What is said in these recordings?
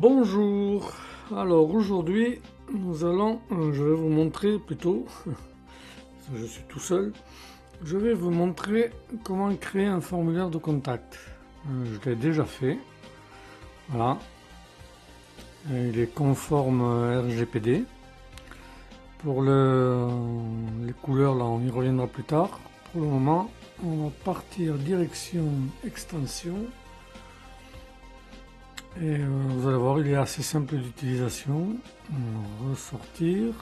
Bonjour, alors aujourd'hui je vais vous montrer plutôt, parce que je suis tout seul, je vais vous montrer comment créer un formulaire de contact. Je l'ai déjà fait, voilà, il est conforme RGPD. Pour les couleurs là on y reviendra plus tard. Pour le moment on va partir direction extension. Et vous allez voir, il est assez simple d'utilisation. On va ressortir.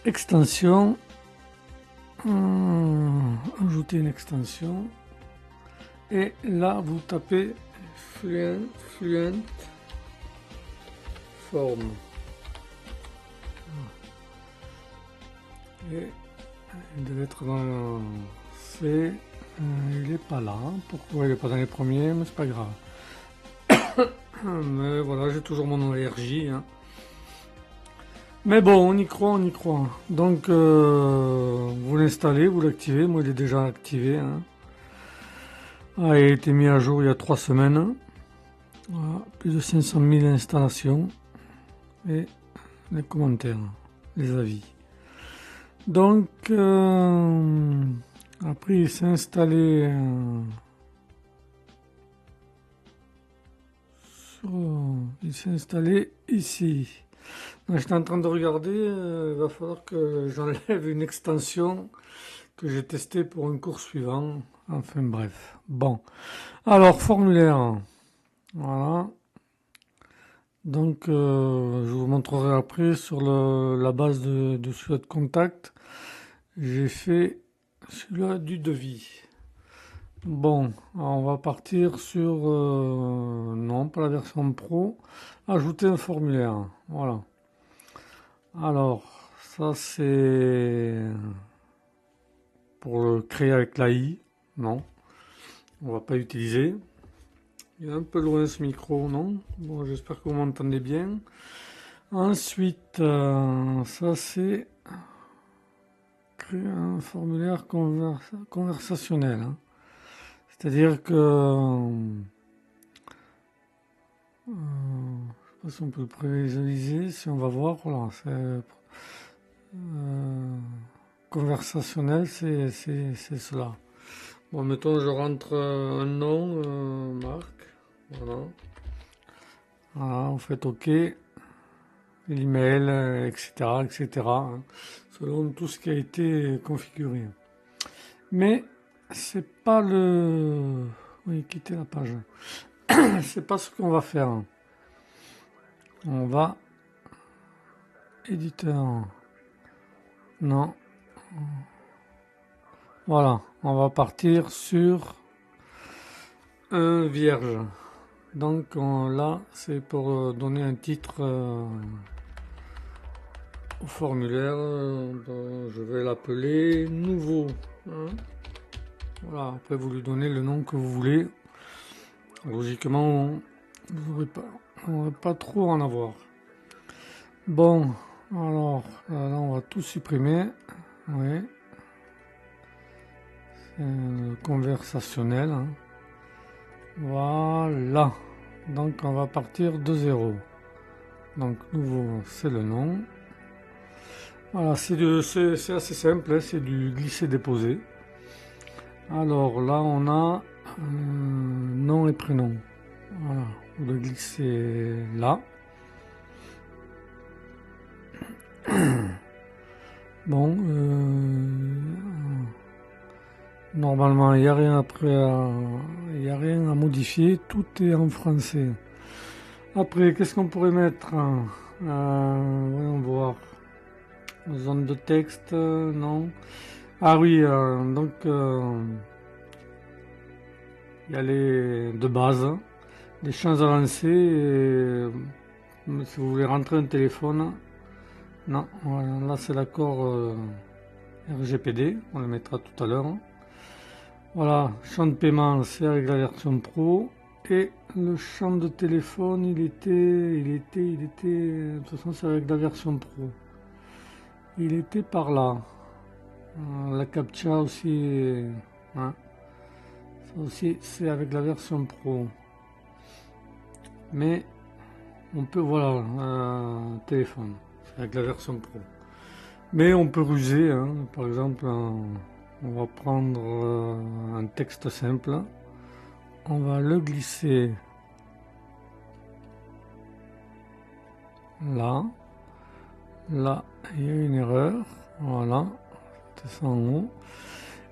Extension. Ajouter une extension. Et là, vous tapez Fluent Form. Et il devait être dans le C. Il n'est pas là. Pourquoi il n'est pas dans les premiers? Mais c'est pas grave. Mais voilà, j'ai toujours mon allergie. Hein. Mais bon, on y croit, on y croit. Donc, vous l'installez, vous l'activez. Moi, il est déjà activé. Hein. Ah, il a été mis à jour il y a 3 semaines. Voilà, plus de 500 000 installations. Et les commentaires, les avis. Donc, après, il s'est installé ici. J'étais en train de regarder, il va falloir que j'enlève une extension que j'ai testée pour un cours suivant. Enfin bref. Bon. Alors, formulaire. Voilà. Donc, je vous montrerai après sur la base de celui de contact. J'ai fait celui-là du devis. Bon, on va partir sur... non, pas la version pro. Ajouter un formulaire. Voilà. Alors, ça c'est pour le créer avec l'AI. Non, on va pas utiliser. Il est un peu loin ce micro, non? Bon, j'espère que vous m'entendez bien. Ensuite, ça c'est créer un formulaire conversationnel. Hein. C'est-à-dire que... je sais pas si on peut le prévisualiser, si on va voir, voilà, c'est... conversationnel, c'est cela. Bon, mettons, je rentre un nom, Marc, voilà. Voilà, vous faites OK, l'email, etc., etc., hein, selon tout ce qui a été configuré. Mais c'est pas le... Oui, quitter la page. C'est pas ce qu'on va faire. On va... Éditeur. Non. Voilà, on va partir sur un vierge. Donc là, c'est pour donner un titre au formulaire. Je vais l'appeler nouveau. Hein. Voilà, après vous lui donnez le nom que vous voulez. Logiquement, vous n'aurez pas trop à en avoir. Bon, alors là, on va tout supprimer. Oui. Conversationnel. Hein. Voilà. Donc on va partir de 0. Donc nouveau, c'est le nom. Voilà, c'est assez simple, hein, c'est du glisser-déposer. Alors là, on a nom et prénom. Voilà, vous le glissez là. Bon, normalement, il n'y a rien après, il n'y a rien à modifier, tout est en français. Après, qu'est-ce qu'on pourrait mettre? Voyons voir. Zone de texte, non. Ah oui, donc il y a les de base, les champs avancés. Et, si vous voulez rentrer un téléphone, non, voilà, là c'est l'accord RGPD, on le mettra tout à l'heure. Voilà, champ de paiement, c'est avec la version pro. Et le champ de téléphone, il était, de toute façon c'est avec la version pro. Il était par là. La captcha aussi, hein, ça aussi c'est avec la version pro. mais on peut, voilà, téléphone, avec la version Pro. Mais on peut ruser, hein. Par exemple, on va prendre un texte simple, on va le glisser là, là, il y a une erreur, voilà, c'est ça en haut,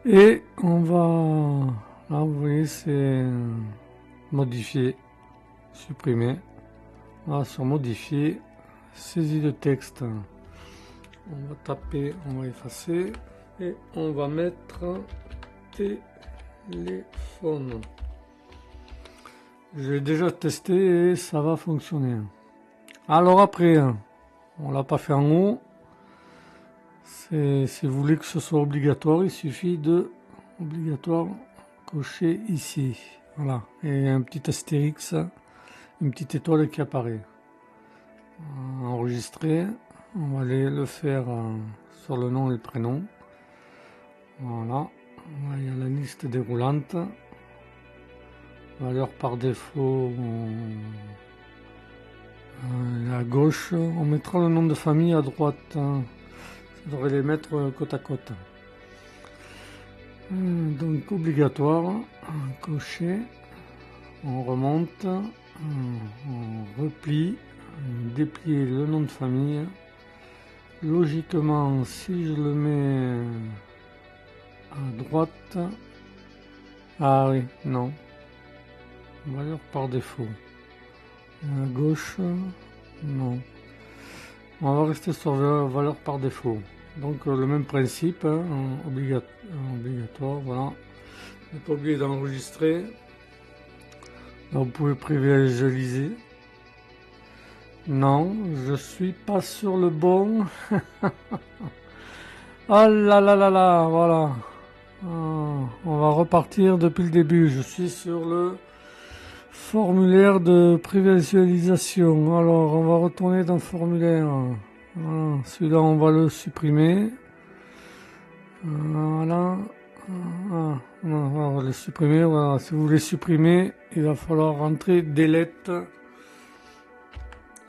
et on va, là vous voyez c'est modifier, supprimer, là sur modifier, saisie de texte, on va taper, on va effacer, et on va mettre téléphone. J'ai déjà testé et ça va fonctionner. Alors après, on l'a pas fait en haut. Si vous voulez que ce soit obligatoire, il suffit de obligatoire cocher ici. Voilà. Et un petit astérix, une petite étoile qui apparaît. Enregistrer. On va aller le faire sur le nom et le prénom. Voilà. Il y a la liste déroulante. Valeur par défaut. À gauche, on mettra le nom de famille à droite. Ça devrait les mettre côte à côte. Donc obligatoire, cocher, on remonte, on replie, déplier le nom de famille. Logiquement, si je le mets à droite, ah oui, non, valeur par défaut. À gauche, non. On va rester sur valeur par défaut. Donc le même principe, hein, obligatoire, voilà. Ne pas oublier d'enregistrer. Là, vous pouvez prévisualiser. Non, je suis pas sur le bon. Ah là là là là, voilà. On va repartir depuis le début. Je suis sur le formulaire de prévisualisation. Alors, on va retourner dans le formulaire. Voilà, celui-là, on va le supprimer. Voilà. On va le supprimer. Voilà. Si vous voulez supprimer, il va falloir rentrer delete.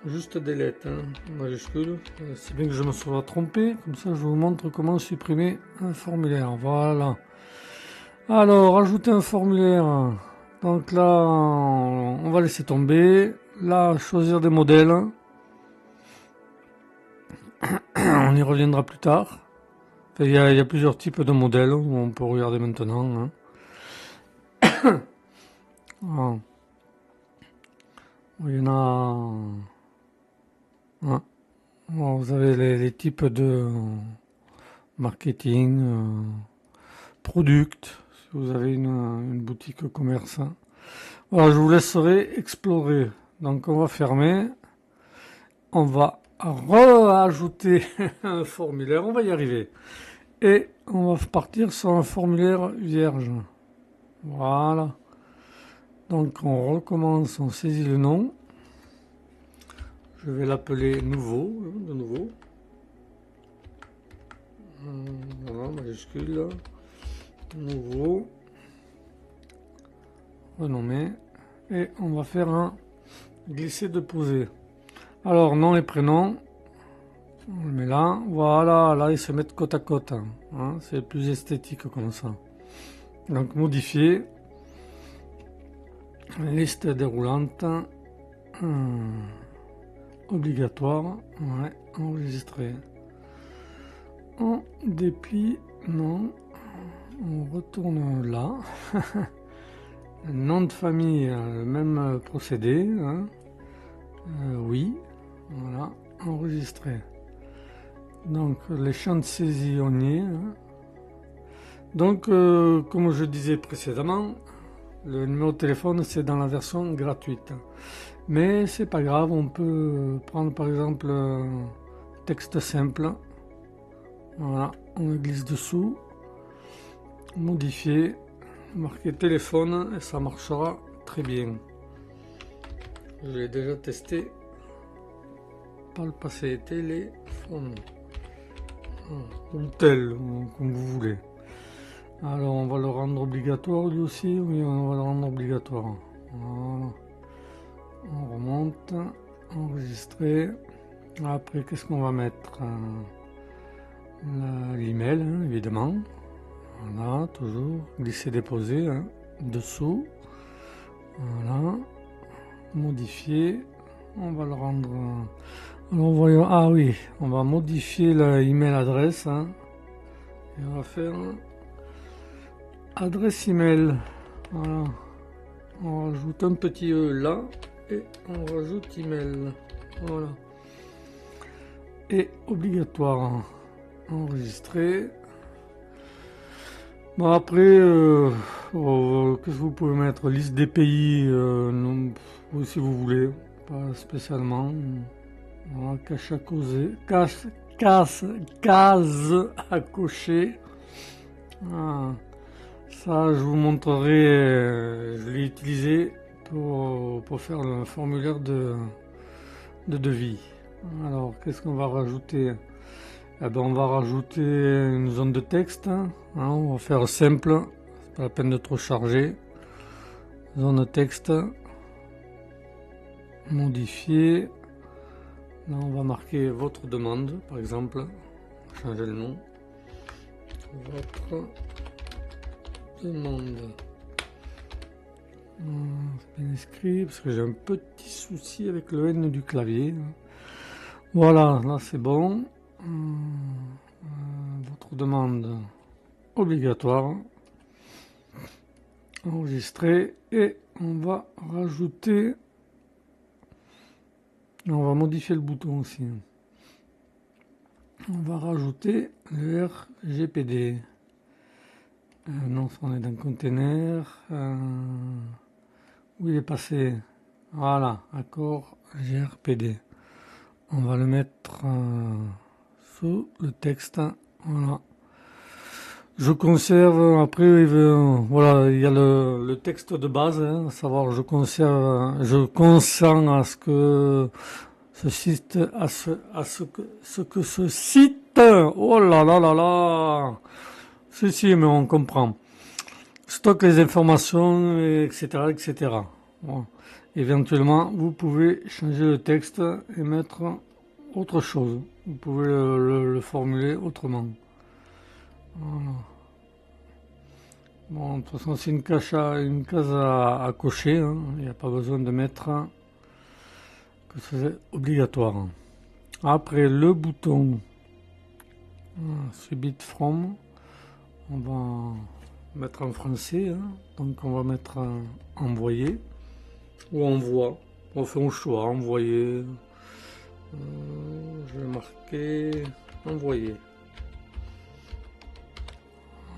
Juste delete, hein, majuscule. C'est bien que je me sois trompé. Comme ça, je vous montre comment supprimer un formulaire. Voilà. Alors, ajouter un formulaire. Donc là, on va laisser tomber. Là, choisir des modèles. On y reviendra plus tard. Enfin, il y a plusieurs types de modèles où on peut regarder maintenant. Hein. Ah. Il y en a... Ah. Bon, vous avez les types de marketing, product, si vous avez une boutique commerce. Alors, je vous laisserai explorer. Donc, on va fermer. On va rajouter un formulaire. On va y arriver. Et on va partir sur un formulaire vierge. Voilà. Donc, on recommence, on saisit le nom. Je vais l'appeler nouveau, de nouveau. Voilà, majuscule. Nouveau. Renommé. Et on va faire un glisser de poser. Alors, nom et prénom. On le met là. Voilà, là, ils se mettent côte à côte. Hein, c'est plus esthétique comme ça. Donc, modifier. Liste déroulante. Obligatoire, ouais, enregistrer. On déplie, non, on retourne là. Nom de famille, le même procédé, hein. Oui, voilà, enregistrer. Donc les champs de saisie, on y est. Hein. Donc, comme je disais précédemment, le numéro de téléphone, c'est dans la version gratuite. Mais c'est pas grave, on peut prendre par exemple texte simple. Voilà, on le glisse dessous, modifier, marquer téléphone et ça marchera très bien. Je l'ai déjà testé par le passé. Téléphone ou tel, comme vous voulez. Alors on va le rendre obligatoire lui aussi. Oui, on va le rendre obligatoire. Voilà. On remonte. droite, enregistrer. Après, qu'est-ce qu'on va mettre? L'email, hein, évidemment. Voilà, toujours glisser-déposer, hein, dessous. Voilà, modifier. On va le rendre. Alors, voyons. Ah oui, on va modifier l'email adresse. Hein, et on va faire adresse email. Voilà. On rajoute un petit E là et on rajoute email. Voilà. Et obligatoire. Enregistrer. Bon après, qu'est-ce que vous pouvez mettre? Liste des pays, non, si vous voulez, pas spécialement. Voilà, case à cocher. Ah, ça, je vous montrerai, je l'ai utilisé pour faire le formulaire de devis. Alors, qu'est-ce qu'on va rajouter? Eh ben, on va rajouter une zone de texte. Hein, on va faire simple, c'est pas la peine de trop charger. Zone de texte, modifier. Là, on va marquer votre demande, par exemple. Changer le nom. Votre demande. C'est bien écrit parce que j'ai un petit souci avec le N du clavier. Voilà, là c'est bon. Votre demande obligatoire. Enregistrer et on va rajouter. On va modifier le bouton aussi. On va rajouter le RGPD. Non, on est dans le container. Où il est passé? Voilà, accord GRPD. On va le mettre sous le texte. Voilà. Je conserve, après, voilà, il y a le texte de base, hein, à savoir, je consens à ce que ce site, ce que ce site, oh là là là là, si, mais on comprend, stocke les informations, etc., etc. Bon. Éventuellement, vous pouvez changer le texte et mettre autre chose. Vous pouvez le formuler autrement. Voilà. Bon, de toute façon, c'est une case à cocher. Hein. Il n'y a pas besoin de mettre que c'est obligatoire. Après, le bouton Submit From, on va mettre en français. Hein. Donc, on va mettre envoyer ou envoi. On fait un choix, envoyer. Je vais marquer envoyer.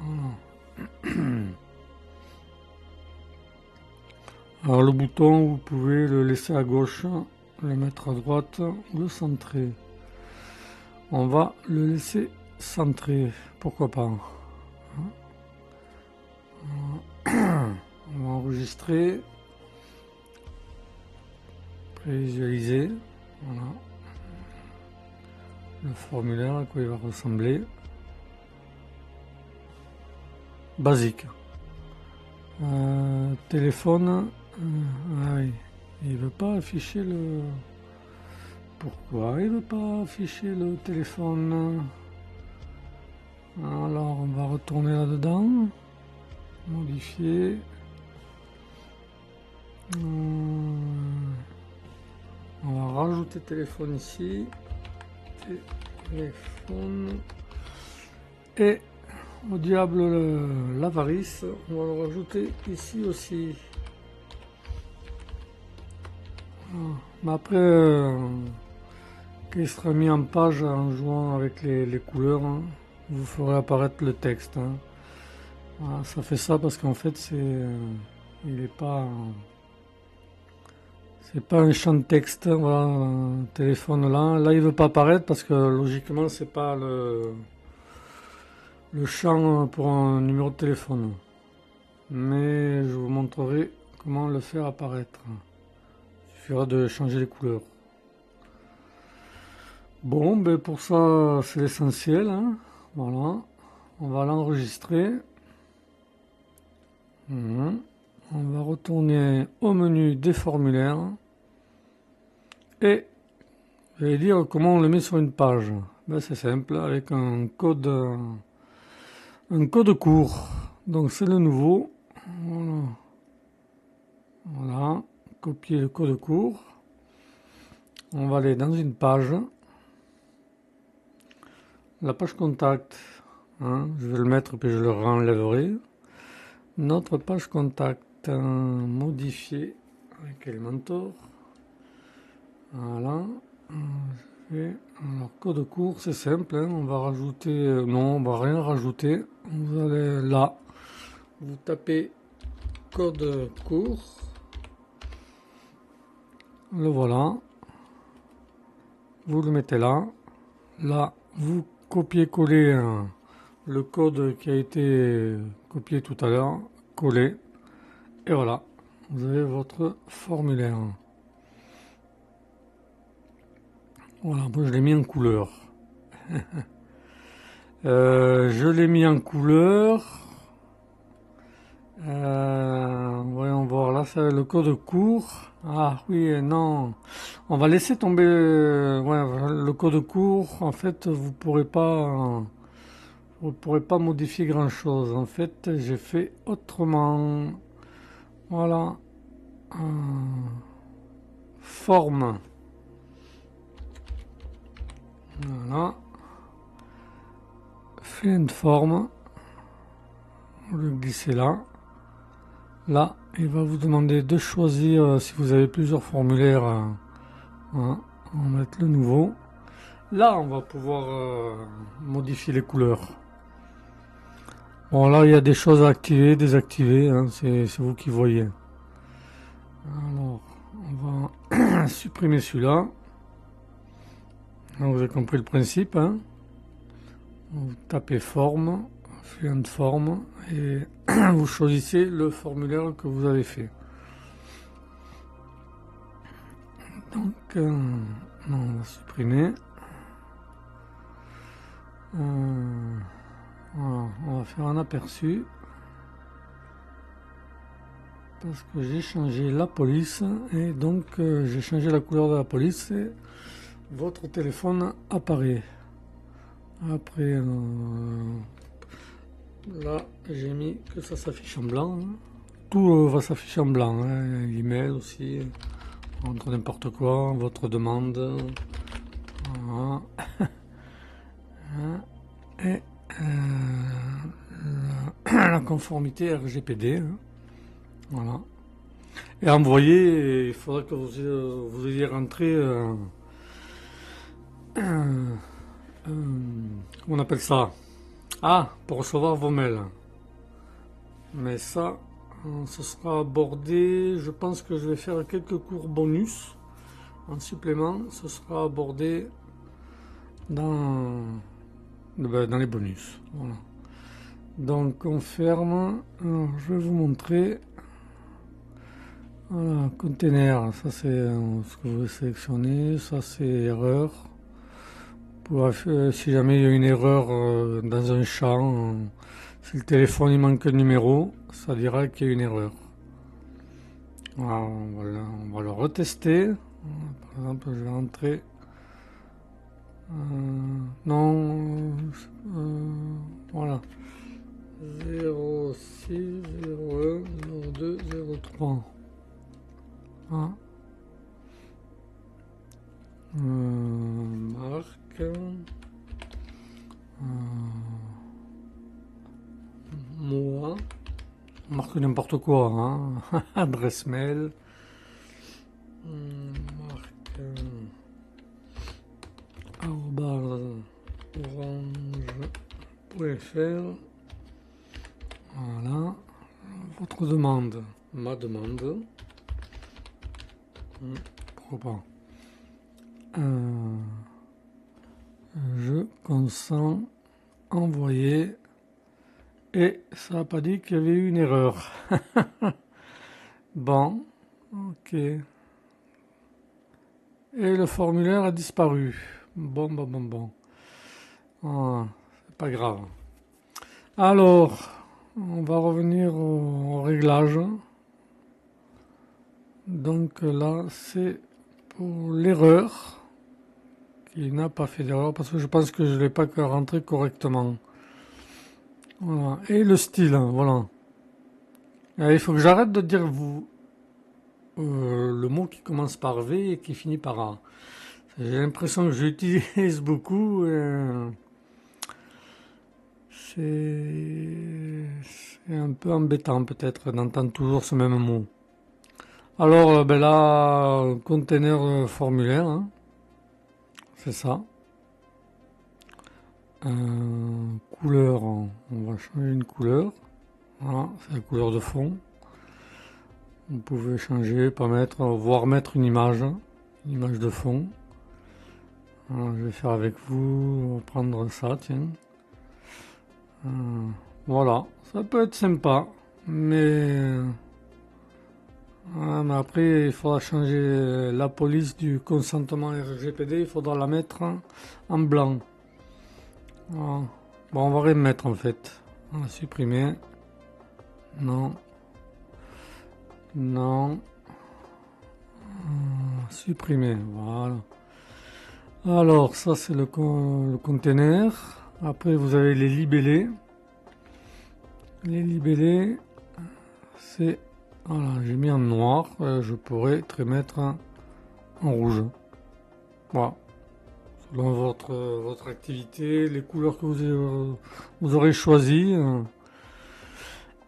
Voilà. Alors le bouton, vous pouvez le laisser à gauche, le mettre à droite ou le centrer. On va le laisser centrer, pourquoi pas. On va enregistrer, prévisualiser, voilà. Le formulaire, à quoi il va ressembler. Basique. Téléphone. Ah oui, il veut pas afficher le. Pourquoi il veut pas afficher le téléphone? Alors on va retourner là-dedans, modifier. On va rajouter téléphone ici. Téléphone. Et au diable l'avarice, on va le rajouter ici aussi. Mais après, qu'il sera mis en page en jouant avec les couleurs, hein, vous ferez apparaître le texte. Hein. Voilà, ça fait ça parce qu'en fait, il est pas, c'est pas un champ de texte. Voilà, un téléphone là, il veut pas apparaître parce que logiquement, c'est pas le champ pour un numéro de téléphone. Mais je vous montrerai comment le faire apparaître. Il suffira de changer les couleurs. Bon, ben pour ça, c'est l'essentiel. Hein. Voilà. On va l'enregistrer. On va retourner au menu des formulaires. Et je vais dire comment on le met sur une page. Ben, c'est simple, avec un code court. Donc c'est le nouveau. Voilà. Voilà. Copier le code court. On va aller dans une page. La page contact. Hein, je vais le mettre puis je le renlèverai. Notre page contact. Modifier avec Elementor. Voilà. Alors, code court, c'est simple, hein, on va rajouter, non, on va rien rajouter. Vous allez là, vous tapez code court, le voilà, vous le mettez là, là, vous copiez-collez le code qui a été copié tout à l'heure, collé, et voilà, vous avez votre formulaire. Voilà, moi je l'ai mis en couleur. Je l'ai mis en couleur. Voyons voir, là c'est le code court. Ah oui, non. On va laisser tomber ouais, le code court. En fait, vous pourrez pas modifier grand chose. En fait, j'ai fait autrement. Voilà. Forme. Voilà. Fait une forme. Vous le glissez là. Là, il va vous demander de choisir si vous avez plusieurs formulaires. Voilà. On va mettre le nouveau. Là, on va pouvoir modifier les couleurs. Bon, là, il y a des choses à activer, désactiver. Hein, c'est vous qui voyez. Alors, on va supprimer celui-là. Vous avez compris le principe. Hein. Vous tapez forme, fluent forme, et vous choisissez le formulaire que vous avez fait. Donc, on va supprimer. Voilà, on va faire un aperçu. Parce que j'ai changé la police et donc j'ai changé la couleur de la police et votre téléphone apparaît. Après, là j'ai mis que ça s'affiche en blanc. Tout va s'afficher en blanc, hein. L'email aussi, entre n'importe quoi, votre demande. Voilà. Et la conformité RGPD. Hein. Voilà. Et envoyer, il faudra que vous ayez rentré comment on appelle ça? Ah, pour recevoir vos mails. Mais ça, ce sera abordé. Je pense que je vais faire quelques cours bonus en supplément. Ce sera abordé dans les bonus. Voilà. Donc on ferme. Alors, je vais vous montrer. Voilà, container, ça c'est ce que vous sélectionnez, ça c'est erreur. Si jamais il y a une erreur dans un champ, si le téléphone il manque un numéro, ça dira qu'il y a une erreur. Voilà, on va le retester. Par exemple, je vais rentrer. Non, voilà. 06 01 02 03. Ah. Marque. Moi. Marque n'importe quoi. Hein. Adresse mail. Marque. orange.fr. Voilà. Votre demande. Ma demande. Pourquoi pas? Je consens envoyer et ça n'a pas dit qu'il y avait eu une erreur. Bon, ok. Et le formulaire a disparu. Bon. Ah, c'est pas grave. Alors, on va revenir au réglage. Donc là, c'est pour l'erreur, qui n'a pas fait d'erreur, parce que je pense que je ne l'ai pas rentré correctement. Voilà. Et le style, voilà. Et il faut que j'arrête de dire vous, le mot qui commence par V et qui finit par A. J'ai l'impression que j'utilise beaucoup. C'est un peu embêtant peut-être d'entendre toujours ce même mot. Alors ben là, conteneur formulaire, hein, c'est ça. Couleur, on va changer une couleur. Voilà, c'est la couleur de fond. Vous pouvez changer, pas mettre, voire mettre une image de fond. Alors, je vais faire avec vous, on va prendre ça, tiens. Voilà, ça peut être sympa, mais mais après, il faudra changer la police du consentement RGPD, il faudra la mettre en blanc. Voilà. Bon, on va rien mettre en fait. On va supprimer. Non. Non. Supprimer. Voilà. Alors, ça c'est le container. Après, vous avez les libellés. Les libellés, c'est... Voilà, j'ai mis en noir. Je pourrais te mettre en rouge. Voilà. Selon votre activité, les couleurs que vous aurez choisies,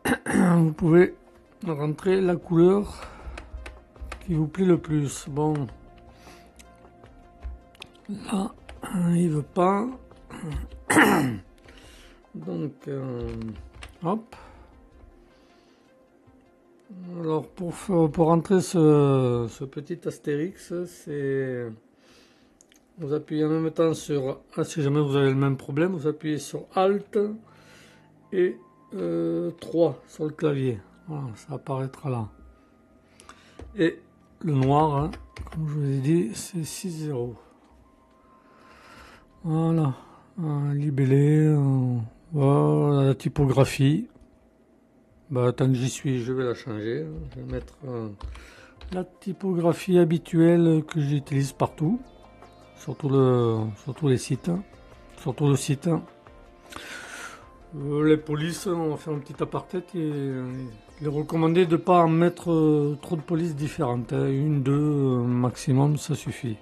vous pouvez rentrer la couleur qui vous plaît le plus. Bon, là, il veut pas. Donc, hop. Alors, pour rentrer ce petit astérix, c'est... Vous appuyez en même temps sur... si jamais vous avez le même problème, vous appuyez sur Alt et 3 sur le clavier. Voilà, ça apparaîtra là. Et le noir, hein, comme je vous ai dit, c'est 6-0. Voilà, libellé, voilà la typographie. Bah, tant que j'y suis, je vais la changer. Je vais mettre la typographie habituelle que j'utilise partout, surtout les sites, surtout le site. Les polices, on va faire un petit aparté. Il est recommandé de ne pas en mettre trop de polices différentes. Une, deux maximum, ça suffit.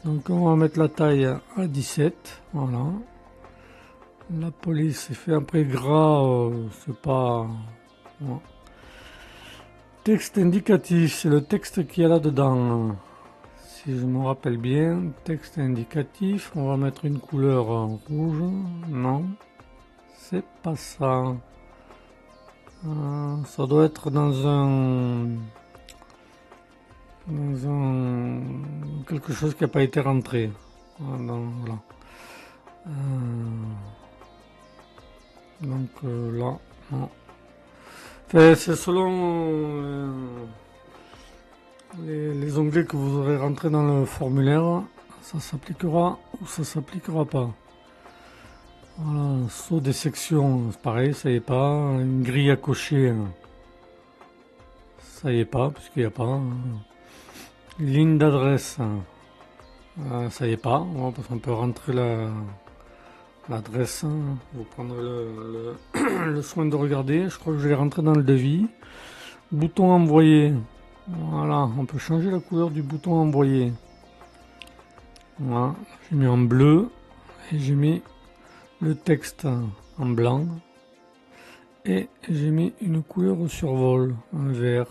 Donc on va mettre la taille à 17. Voilà. La police est fait après gras, c'est pas... Voilà. Texte indicatif, c'est le texte qu'il y a là-dedans. Si je me rappelle bien, texte indicatif, on va mettre une couleur rouge. Non. C'est pas ça. Ça doit être dans quelque chose qui n'a pas été rentré. Voilà. Donc là, non. Enfin, c'est selon les onglets que vous aurez rentrés dans le formulaire, ça s'appliquera ou ça s'appliquera pas. Voilà, saut des sections, c'est pareil, ça y est pas. Une grille à cocher, ça y est pas, puisqu'il n'y a pas. Ligne d'adresse, ça y est pas, parce qu'on peut rentrer l'adresse. Vous prendrez le soin de regarder, je crois que je l'ai rentré dans le devis. Bouton envoyer, voilà, on peut changer la couleur du bouton envoyer. Voilà, j'ai mis en bleu et j'ai mis le texte en blanc et j'ai mis une couleur au survol, un vert.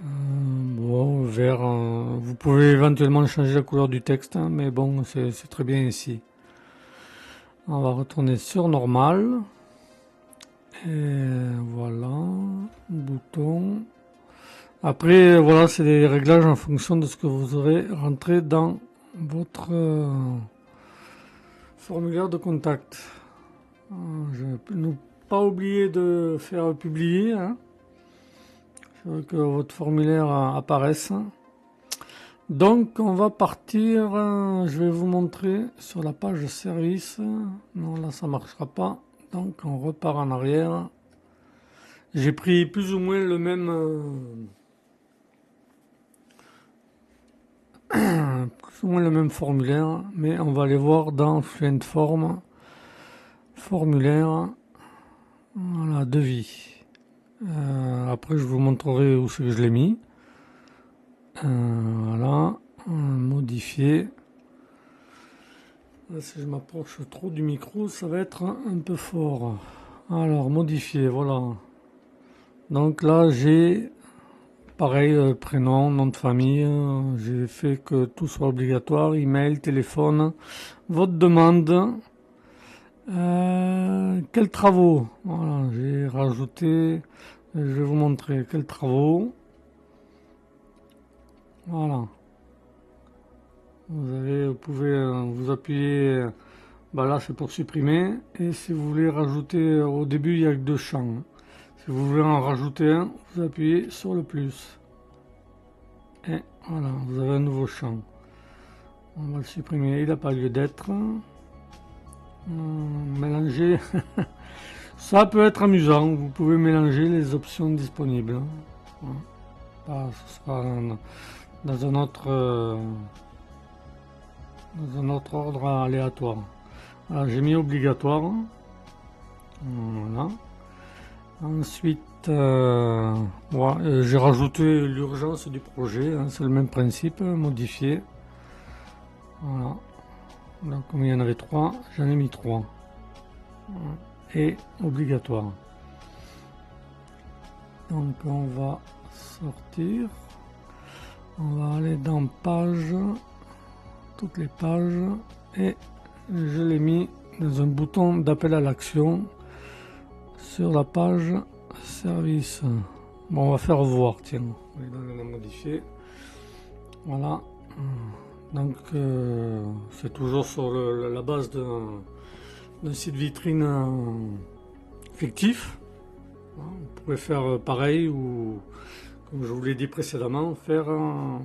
Bon, vert, vous pouvez éventuellement changer la couleur du texte, hein, mais bon, c'est très bien ici. On va retourner sur normal. Et voilà, bouton. Après, voilà, c'est des réglages en fonction de ce que vous aurez rentré dans votre formulaire de contact. Je ne pas oublier de faire publier, hein. Je veux que votre formulaire apparaisse. Donc on va partir, je vais vous montrer sur la page service. Non, là ça marchera pas. Donc on repart en arrière. J'ai pris plus ou moins le même plus ou moins le même formulaire, mais on va aller voir dans Fluent Form, formulaire, voilà, devis. Après, je vous montrerai où c'est que je l'ai mis. Voilà, modifier. Là, si je m'approche trop du micro, ça va être un peu fort. Alors, modifier, voilà. Donc là, j'ai pareil, prénom, nom de famille. J'ai fait que tout soit obligatoire, email, téléphone, votre demande. Quels travaux? Voilà, j'ai rajouté. Je vais vous montrer quels travaux. Voilà. Vous pouvez vous appuyer. Bah là, c'est pour supprimer. Et si vous voulez rajouter, au début, il n'y a que 2 champs. Si vous voulez en rajouter un, vous appuyez sur le plus. Et voilà, vous avez un nouveau champ. On va le supprimer, il n'a pas lieu d'être. Mélanger. Ça peut être amusant, vous pouvez mélanger les options disponibles. Voilà. Ce sera dans un autre ordre aléatoire. Voilà, j'ai mis obligatoire. Voilà. Ensuite, j'ai rajouté l'urgence du projet, hein, c'est le même principe, modifier. Voilà. Donc, comme il y en avait 3, j'en ai mis 3. Voilà. Et obligatoire. Donc, on va sortir. On va aller dans page, toutes les pages, et je l'ai mis dans un bouton d'appel à l'action sur la page service. Bon, on va faire voir, tiens, on va modifier. Voilà. Donc, c'est toujours sur la base d'un site vitrine fictif. Vous pouvez faire pareil ou, comme je vous l'ai dit précédemment, faire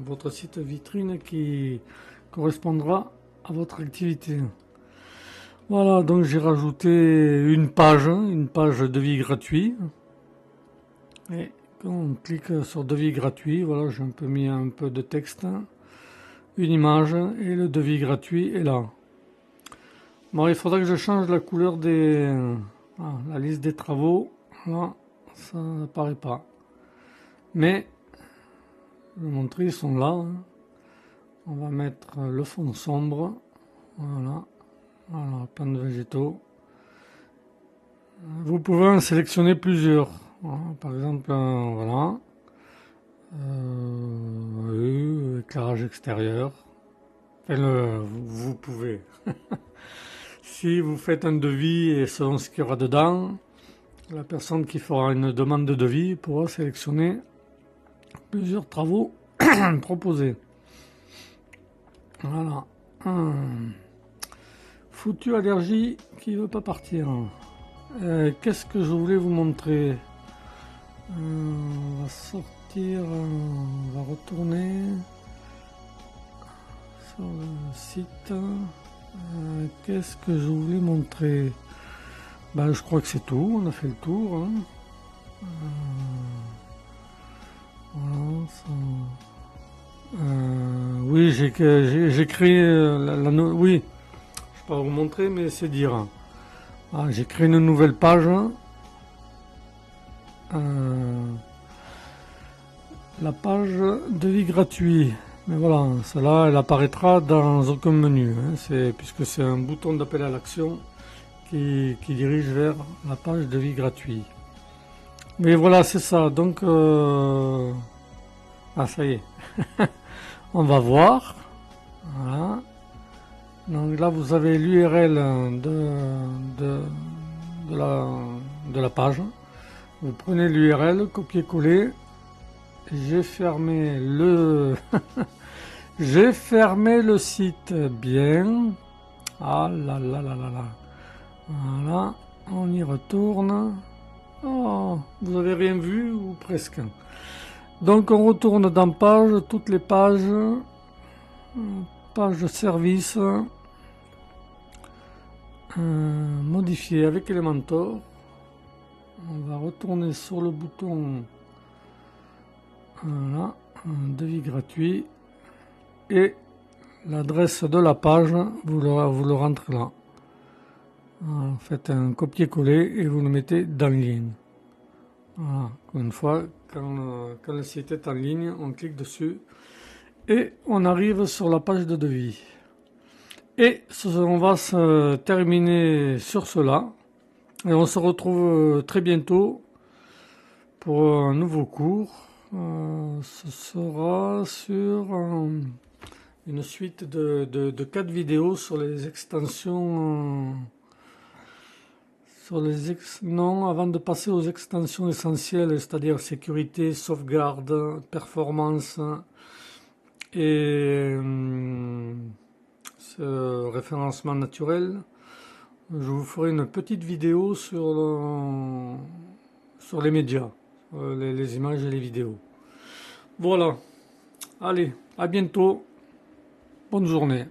votre site vitrine qui correspondra à votre activité. Voilà, donc j'ai rajouté une page devis gratuit. Et quand on clique sur devis gratuit, voilà, j'ai mis un peu de texte, une image et le devis gratuit est là. Bon, il faudra que je change la couleur la liste des travaux. Là, ça n'apparaît pas. Mais, je vais vous montrer, ils sont là. On va mettre le fond sombre. Voilà. Voilà, plantes végétaux. Vous pouvez en sélectionner plusieurs. Voilà, par exemple, voilà. Éclairage extérieur. Enfin, vous pouvez. Si vous faites un devis et selon ce qu'il y aura dedans, la personne qui fera une demande de devis pourra sélectionner plusieurs travaux proposés. Voilà. Foutu allergie qui veut pas partir. Qu'est-ce que je voulais vous montrer? On va sortir, on va retourner sur le site. Qu'est-ce que je voulais montrer? Ben, je crois que c'est tout, on a fait le tour. Hein. Voilà, oui, j'ai créé oui, je ne vais pas vous montrer, mais c'est dire. Ah, j'ai créé une nouvelle page. La page devis gratuit. Mais voilà, celle-là, elle apparaîtra dans aucun menu, hein, puisque c'est un bouton d'appel à l'action qui dirige vers la page devis gratuit. Mais voilà, c'est ça. Donc, ça y est. On va voir. Voilà. Donc là, vous avez l'URL de la page. Vous prenez l'URL, copier-coller. J'ai fermé le j'ai fermé le site bien. Ah là là là là là. Voilà, on y retourne. Oh, vous avez rien vu ou presque. Donc on retourne dans page, toutes les pages. Page service. Modifier avec Elementor. On va retourner sur le bouton. Voilà, un devis gratuit. Et l'adresse de la page, vous le rentrez là. Faites un copier-coller et vous le mettez dans le lien. Voilà. Une fois, quand le site est en ligne, on clique dessus et on arrive sur la page de devis. Et on va se terminer sur cela. Et on se retrouve très bientôt pour un nouveau cours. Ce sera sur une suite de 4 vidéos sur les extensions. Non, avant de passer aux extensions essentielles, c'est-à-dire sécurité, sauvegarde, performance et référencement naturel, je vous ferai une petite vidéo sur les médias, les images et les vidéos. Voilà, allez, à bientôt, bonne journée.